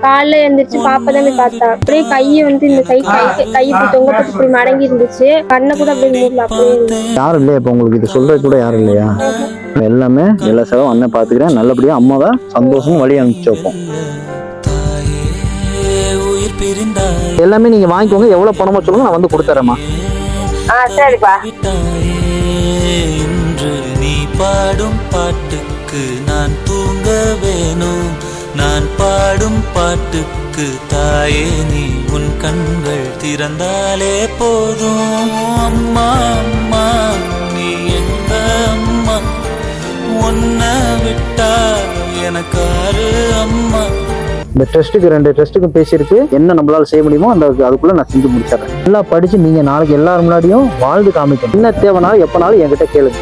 காலைல எழுந்திரிச்சு பாப்பதான் போய் பார்த்தா, அப்படியே கையை இந்த கை இப்படி தொங்கப்பட்டு இப்படி மடங்கி இருந்துச்சு. கண்ணை கூட அப்படியே மூடல. அப்படியே யாரும் இல்லையா இப்ப உங்களுக்கு இது சொல்றது கூட யாரும் இல்லையா? எல்லாமே எல்லா செலவும் அண்ணன் பாத்துக்கிறேன், நல்லபடியா அம்மாவை சந்தோஷமா வழி அனுப்பிச்சு வைப்போம். எல்லாமே நீங்க வாங்கிக்கோங்க, எவ்வளவு பணமா சொல்லுங்க, நான் வந்து கொடுத்துறேம்மா. சரிப்பா. நீ பாடும் பாட்டுக்கு நான் தூங்க வேணும், நான் பாடும் பாட்டுக்கு தாயே நீ உன் கண்கள் திறந்தாலே போதும். அம்மா அம்மா நீ எங்க அம்மா, உன்னை விட்டா எனக்காரு அம்மா. இந்த டெஸ்ட்டுக்கு 2 டெஸ்ட்டுக்கும் பேசியிருக்கு, என்ன நம்மளால செய்ய முடியுமோ அதுக்குள்ள நான் செஞ்சு முடிச்சிடறேன். நல்லா படிச்சு நீங்க நாளைக்கு எல்லாரும் முன்னாடியும் வாழ்ந்து காமிக்கணும். என்ன தேவைனாலும் எப்பனாலும் என்கிட்ட கேளுங்க.